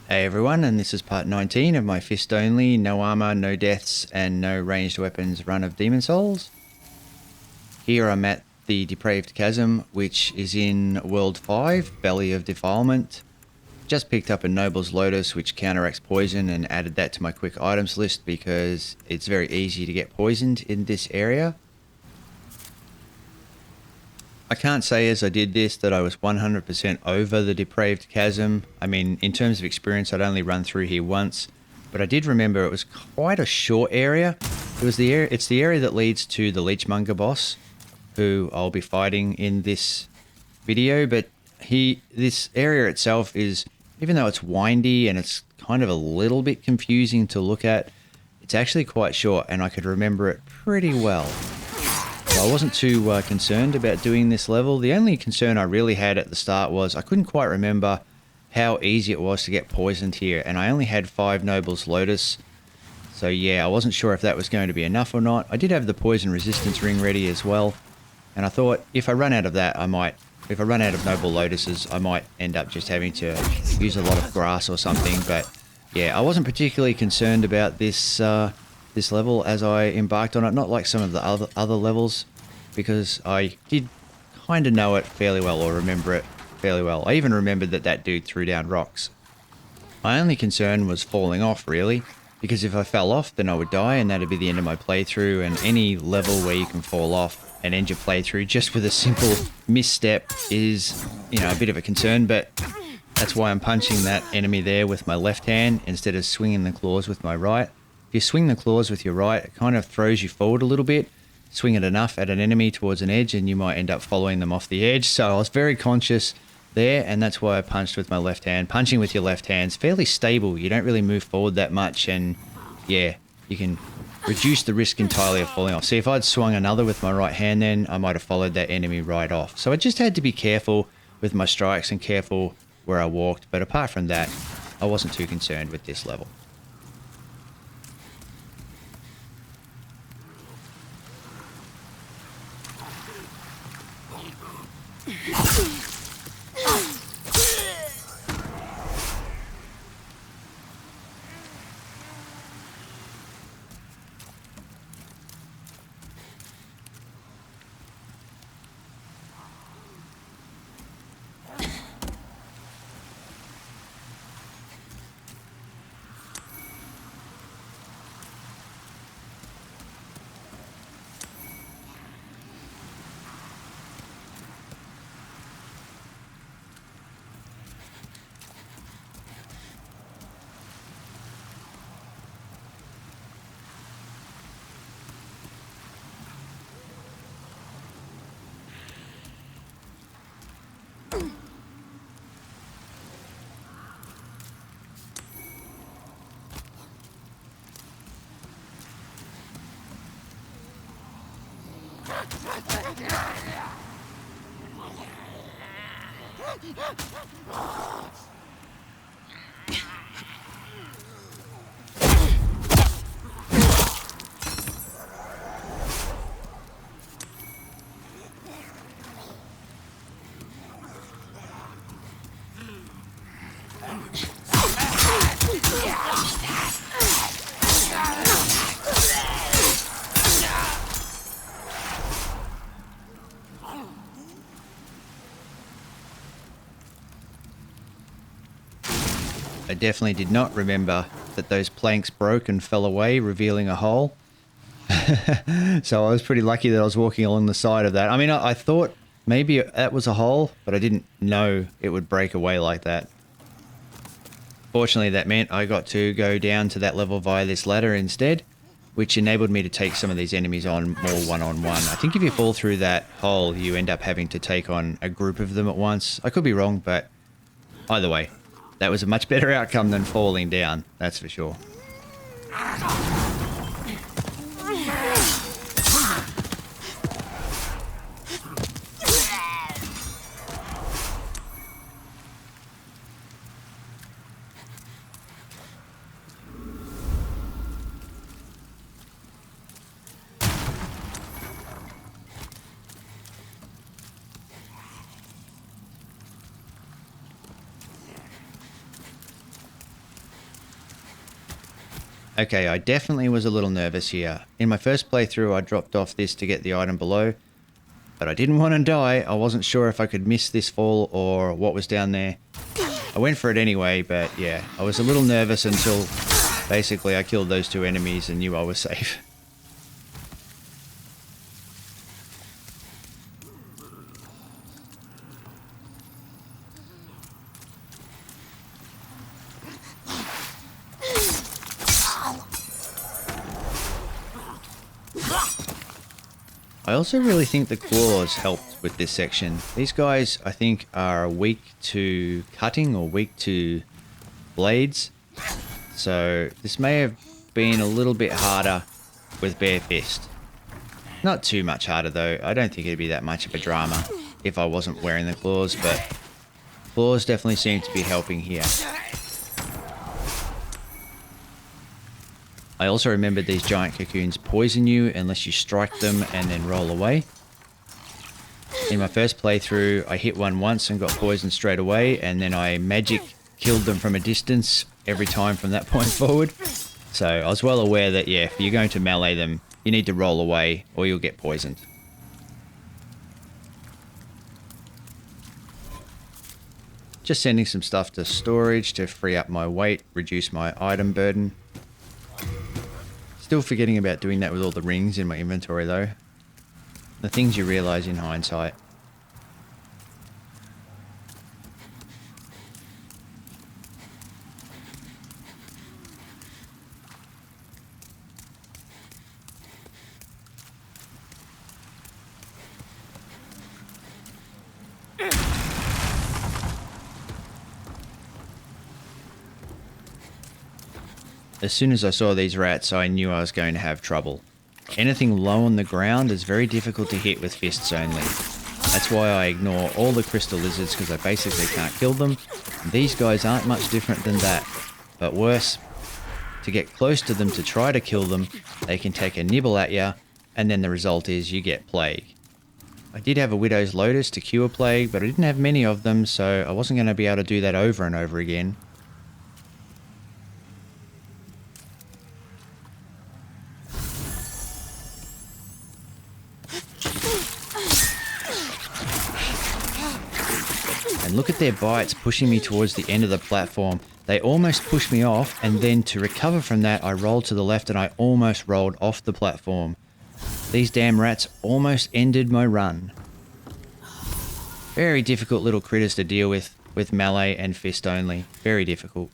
Hey everyone, and this is part 19 of my fist only, no armor, no deaths, and no ranged weapons run of Demon Souls. Here I'm at the Depraved Chasm, which is in World 5, Belly of Defilement. Just picked up a Noble's Lotus, which counteracts poison, and added that to my quick items list because it's very easy to get poisoned in this area. I can't say as I did this that I was 100% over the Depraved Chasm. I mean, in terms of experience, I'd only run through here once, but I did remember it was quite a short area. It's the area that leads to the Leechmonger boss, who I'll be fighting in this video. But this area itself is, even though it's windy and it's kind of a little bit confusing to look at, it's actually quite short, and I could remember it pretty well. So I wasn't too concerned about doing this level. The only concern I really had at the start was I couldn't quite remember how easy it was to get poisoned here, and I only had 5 Noble's Lotus. So yeah, I wasn't sure if that was going to be enough or not. I did have the poison resistance ring ready as well, and I thought if I run out of that, if I run out of Noble Lotuses, I might end up just having to use a lot of grass or something. But yeah, I wasn't particularly concerned about this level as I embarked on it, not like some of the other levels, because I did kind of know it fairly well, or remember it fairly well. I even remembered that dude threw down rocks. My only concern was falling off, really, because if I fell off, then I would die, and that'd be the end of my playthrough. And any level where you can fall off and end your playthrough just with a simple misstep is, a bit of a concern. But that's why I'm punching that enemy there with my left hand instead of swinging the claws with my right. If you swing the claws with your right, it kind of throws you forward a little bit. Swing it enough at an enemy towards an edge and you might end up following them off the edge. So I was very conscious there, and that's why I punched with my left hand. Punching with your left hand is fairly stable. You don't really move forward that much, and yeah, you can reduce the risk entirely of falling off. See, if I'd swung another with my right hand, then I might have followed that enemy right off. So I just had to be careful with my strikes and careful where I walked. But apart from that, I wasn't too concerned with this level. I definitely did not remember that those planks broke and fell away, revealing a hole. So I was pretty lucky that I was walking along the side of that. I mean, I thought maybe that was a hole, but I didn't know it would break away like that. Fortunately, that meant I got to go down to that level via this ladder instead, which enabled me to take some of these enemies on more one-on-one. I think if you fall through that hole, you end up having to take on a group of them at once. I could be wrong, but either way, that was a much better outcome than falling down, that's for sure. Okay, I definitely was a little nervous here. In my first playthrough, I dropped off this to get the item below, but I didn't want to die. I wasn't sure if I could miss this fall or what was down there. I went for it anyway, but yeah, I was a little nervous until basically I killed those two enemies and knew I was safe. I also really think the claws helped with this section. These guys, I think, are weak to cutting or weak to blades. So this may have been a little bit harder with bare fist. Not too much harder though. I don't think it'd be that much of a drama if I wasn't wearing the claws, but claws definitely seem to be helping here. I also remembered these giant cocoons poison you unless you strike them and then roll away. In my first playthrough, I hit one once and got poisoned straight away, and then I magic killed them from a distance every time from that point forward. So I was well aware that, yeah, if you're going to melee them, you need to roll away or you'll get poisoned. Just sending some stuff to storage to free up my weight, reduce my item burden. Still forgetting about doing that with all the rings in my inventory though. The things you realise in hindsight. As soon as I saw these rats, I knew I was going to have trouble. Anything low on the ground is very difficult to hit with fists only. That's why I ignore all the crystal lizards, because I basically can't kill them. And these guys aren't much different than that, but worse. To get close to them to try to kill them, they can take a nibble at you, and then the result is you get plague. I did have a Widow's Lotus to cure plague, but I didn't have many of them, so I wasn't going to be able to do that over and over again. And look at their bites pushing me towards the end of the platform. They almost pushed me off, and then to recover from that, I rolled to the left and I almost rolled off the platform. These damn rats almost ended my run. Very difficult little critters to deal with melee and fist only. Very difficult.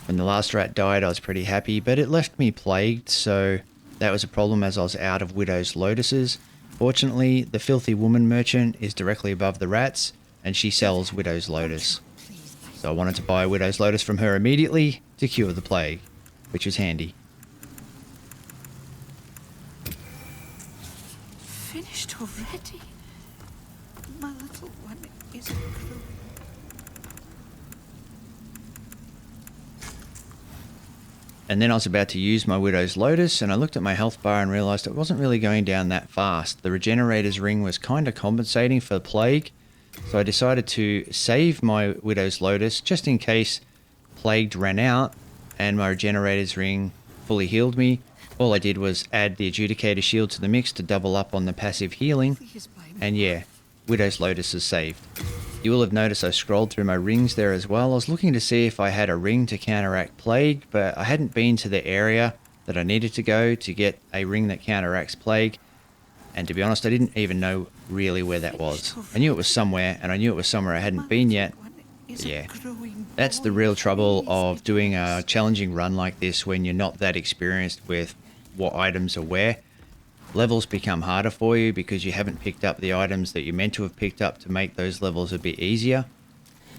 When the last rat died, I was pretty happy, but it left me plagued, so that was a problem as I was out of Widow's Lotuses. Fortunately, the filthy woman merchant is directly above the rats, and she sells Widow's Lotus. So I wanted to buy Widow's Lotus from her immediately to cure the plague, which was handy. Finished already? My little one is a crew. And then I was about to use my Widow's Lotus, and I looked at my health bar and realised it wasn't really going down that fast. The Regenerator's Ring was kind of compensating for the plague, so I decided to save my Widow's Lotus just in case plague ran out and my Regenerator's Ring fully healed me. All I did was add the Adjudicator Shield to the mix to double up on the passive healing, and yeah, Widow's Lotus is saved. You will have noticed I scrolled through my rings there as well. I was looking to see if I had a ring to counteract plague, but I hadn't been to the area that I needed to go to get a ring that counteracts plague. And to be honest, I didn't even know really where that was. I knew it was somewhere, and I knew it was somewhere I hadn't been yet. But yeah, that's the real trouble of doing a challenging run like this when you're not that experienced with what items are where. Levels become harder for you because you haven't picked up the items that you're meant to have picked up to make those levels a bit easier.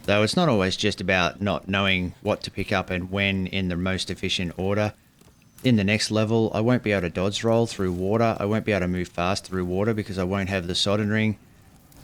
Though it's not always just about not knowing what to pick up and when in the most efficient order. in the next level, I won't be able to dodge roll through water. I won't be able to move fast through water because I won't have the soldering ring.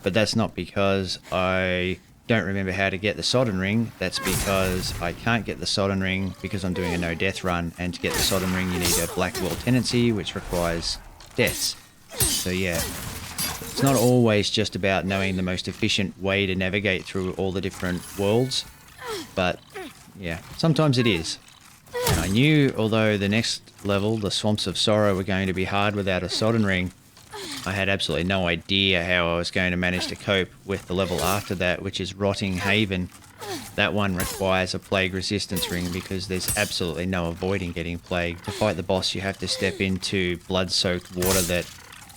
But that's not because I don't remember how to get the soldering ring. That's because I can't get the soldering ring because I'm doing a no-death run. And to get the soldering ring, you need a black world tendency, which requires deaths. So yeah, it's not always just about knowing the most efficient way to navigate through all the different worlds. But yeah, sometimes it is. And I knew, although the next level, the Swamps of Sorrow, were going to be hard without a soldering ring, I had absolutely no idea how I was going to manage to cope with the level after that, which is Rotting Haven. That one requires a plague resistance ring because there's absolutely no avoiding getting plagued. To fight the boss, you have to step into blood-soaked water that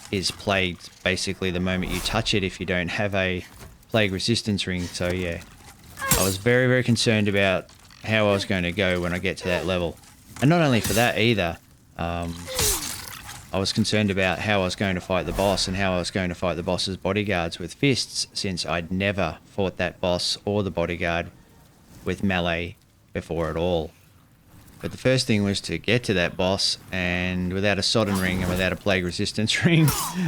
is plagued basically the moment you touch it if you don't have a plague resistance ring. So yeah, I was very, very concerned about how I was going to go when I get to that level. And not only for that either, I was concerned about how I was going to fight the boss and how I was going to fight the boss's bodyguards with fists, since I'd never fought that boss or the bodyguard with melee before at all. But the first thing was to get to that boss, and without a soldering ring and without a plague resistance ring,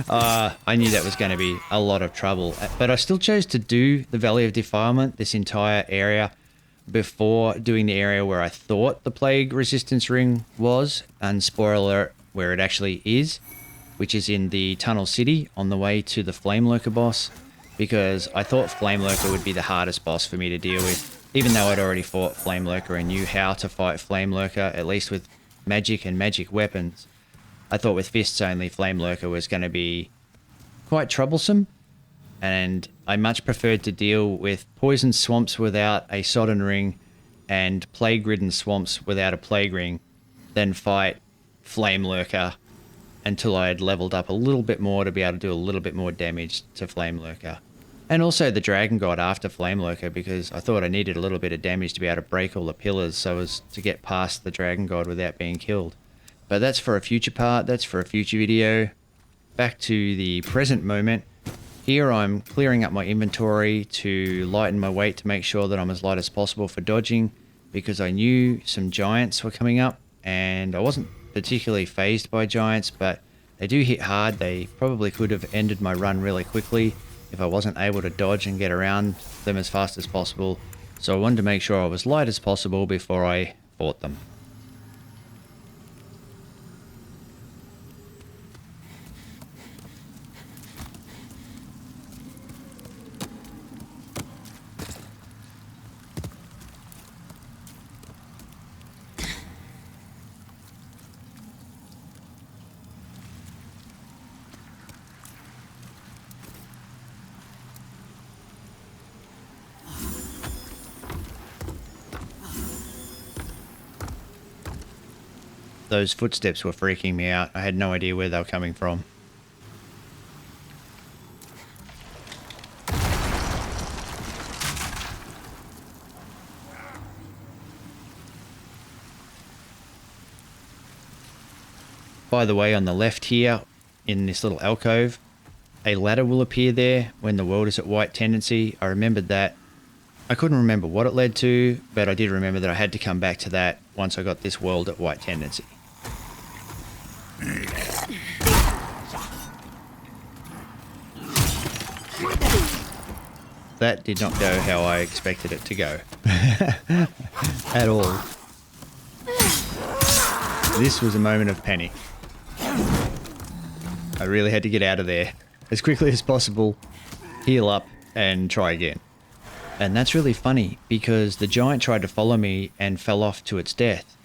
I knew that was going to be a lot of trouble. But I still chose to do the Valley of Defilement, this entire area, before doing the area where I thought the plague resistance ring was, and spoiler alert, where it actually is, which is in the Tunnel City on the way to the Flame Lurker boss, because I thought Flame Lurker would be the hardest boss for me to deal with, even though I'd already fought Flame Lurker and knew how to fight Flame Lurker, at least with magic and magic weapons. I thought with fists only, Flame Lurker was going to be quite troublesome, and I much preferred to deal with poison swamps without a soldering ring and plague-ridden swamps without a plague ring than fight Flame Lurker until I had leveled up a little bit more to be able to do a little bit more damage to Flame Lurker. And also the Dragon God after Flame Lurker, because I thought I needed a little bit of damage to be able to break all the pillars so as to get past the Dragon God without being killed. But that's for a future part, that's for a future video. Back to the present moment. Here I'm clearing up my inventory to lighten my weight to make sure that I'm as light as possible for dodging, because I knew some giants were coming up and I wasn't particularly phased by giants, but they do hit hard. They probably could have ended my run really quickly if I wasn't able to dodge and get around them as fast as possible. So I wanted to make sure I was light as possible before I fought them. Those footsteps were freaking me out. I had no idea where they were coming from. By the way, on the left here, in this little alcove, a ladder will appear there when the world is at white tendency. I remembered that. I couldn't remember what it led to, but I did remember that I had to come back to that once I got this world at white tendency. That did not go how I expected it to go. At all. This was a moment of panic. I really had to get out of there as quickly as possible, heal up, and try again. And that's really funny, because the giant tried to follow me and fell off to its death.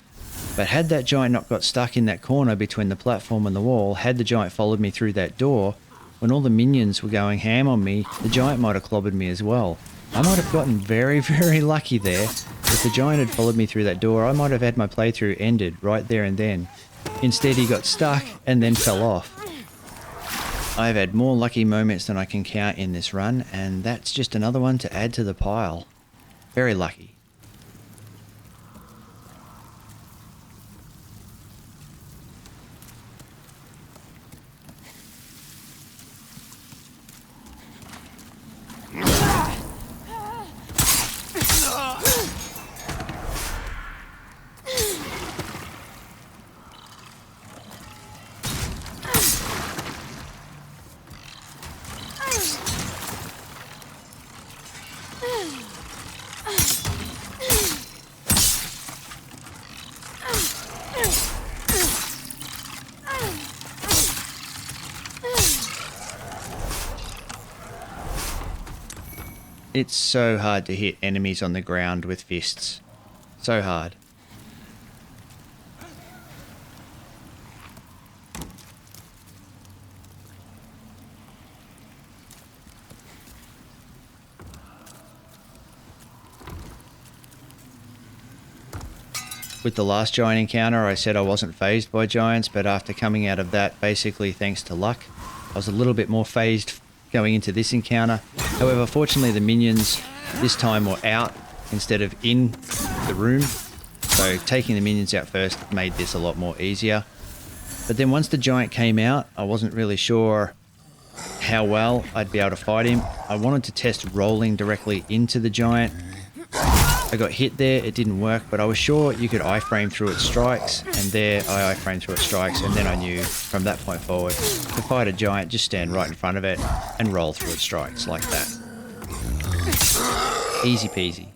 But had that giant not got stuck in that corner between the platform and the wall, had the giant followed me through that door, when all the minions were going ham on me, the giant might have clobbered me as well. I might have gotten very, very lucky there. If the giant had followed me through that door, I might have had my playthrough ended right there and then. Instead, he got stuck and then fell off. I've had more lucky moments than I can count in this run, and that's just another one to add to the pile. Very lucky. It's so hard to hit enemies on the ground with fists. So hard. With the last giant encounter, I said I wasn't phased by giants, but after coming out of that, basically thanks to luck, I was a little bit more phased going into this encounter. However, fortunately the minions this time were out instead of in the room, so taking the minions out first made this a lot more easier. But then once the giant came out, I wasn't really sure how well I'd be able to fight him. I wanted to test rolling directly into the giant. I got hit there, it didn't work, but I was sure you could iframe through its strikes, and there I iframed through its strikes, and then I knew from that point forward to fight a giant, just stand right in front of it and roll through its strikes like that. Easy peasy.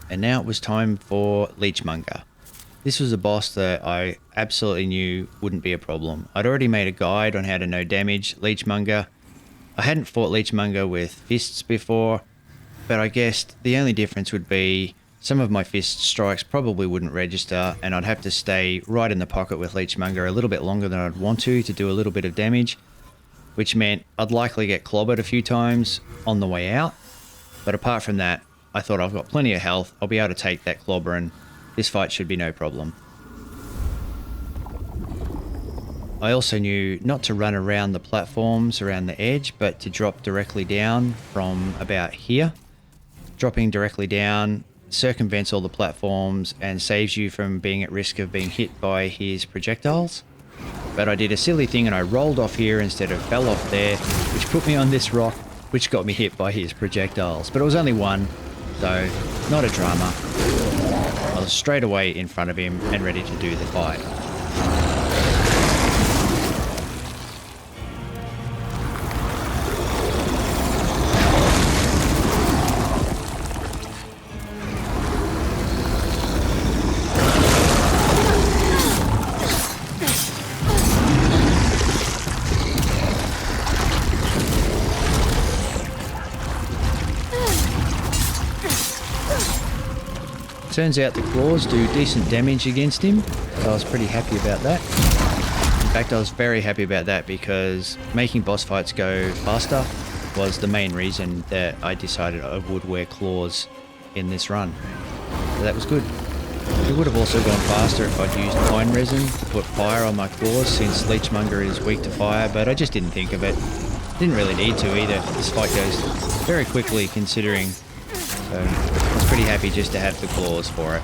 And now it was time for Leechmonger. This was a boss that I absolutely knew wouldn't be a problem. I'd already made a guide on how to no damage Leechmonger. I hadn't fought Leechmonger with fists before, but I guessed the only difference would be some of my fist strikes probably wouldn't register, and I'd have to stay right in the pocket with Leechmonger a little bit longer than I'd want to do a little bit of damage, which meant I'd likely get clobbered a few times on the way out. But apart from that, I thought I've got plenty of health, I'll be able to take that clobber, and this fight should be no problem. I also knew not to run around the platforms around the edge, but to drop directly down from about here. Dropping directly down circumvents all the platforms and saves you from being at risk of being hit by his projectiles. But I did a silly thing and I rolled off here instead of fell off there, which put me on this rock, which got me hit by his projectiles. But it was only one, so not a drama. I was straight away in front of him and ready to do the fight. Turns out the claws do decent damage against him, so I was pretty happy about that. In fact, I was very happy about that because making boss fights go faster was the main reason that I decided I would wear claws in this run. So that was good. It would have also gone faster if I'd used pine resin to put fire on my claws, since Leechmonger is weak to fire, but I just didn't think of it. Didn't really need to either. This fight goes very quickly considering, so I was pretty happy just to have the claws for it.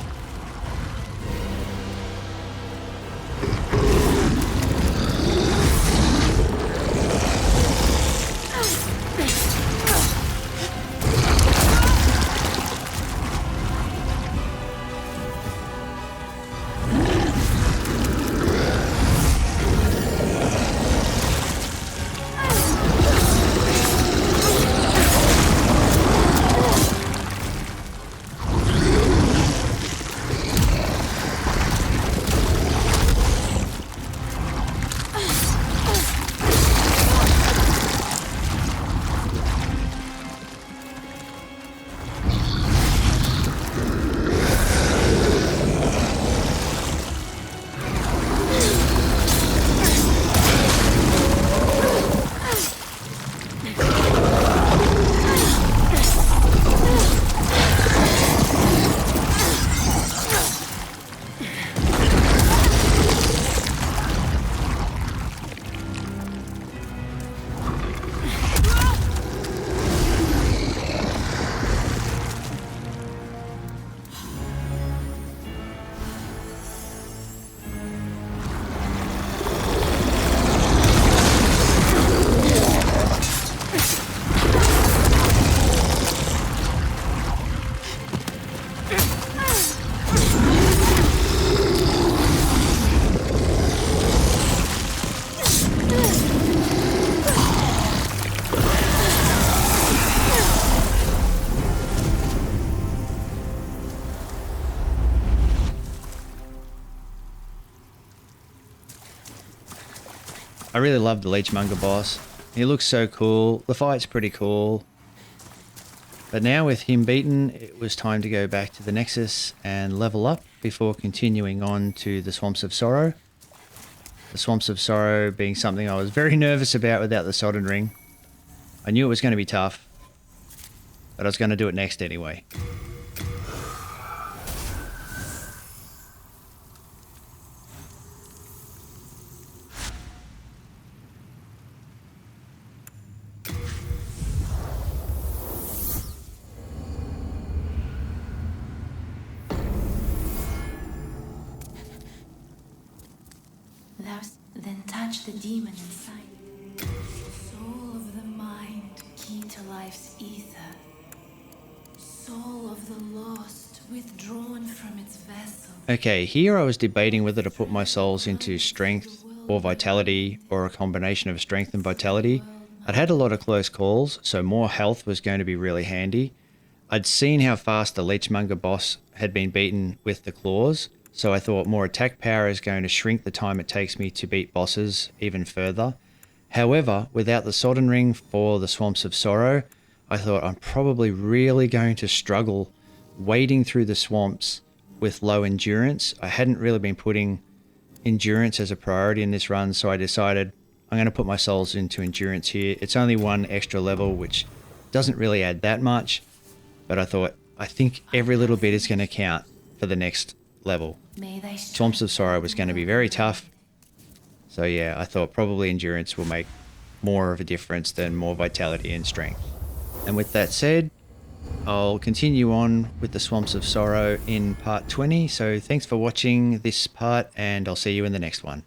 really love the Leechmonger boss. He looks so cool. The fight's pretty cool. But now with him beaten, it was time to go back to the Nexus and level up before continuing on to the Swamps of Sorrow. The Swamps of Sorrow being something I was very nervous about without the Sodden Ring. I knew it was going to be tough, but I was going to do it next anyway. Then touch the demon inside. Soul of the mind, key to life's ether. Soul of the lost, withdrawn from its vessel. Okay, here I was debating whether to put my souls into strength or vitality, or a combination of strength and vitality. I'd had a lot of close calls, so more health was going to be really handy. I'd seen how fast the Leechmonger boss had been beaten with the claws, so I thought more attack power is going to shrink the time it takes me to beat bosses even further. However, without the Sodden Ring for the Swamps of Sorrow, I thought I'm probably really going to struggle wading through the swamps with low endurance. I hadn't really been putting endurance as a priority in this run, so I decided I'm going to put my souls into endurance here. It's only one extra level, which doesn't really add that much, but I think every little bit is going to count for the next level. Swamps of Sorrow was going to be very tough, so yeah, I thought probably endurance will make more of a difference than more vitality and strength. And with that said, I'll continue on with the Swamps of Sorrow in part 20, so thanks for watching this part, and I'll see you in the next one.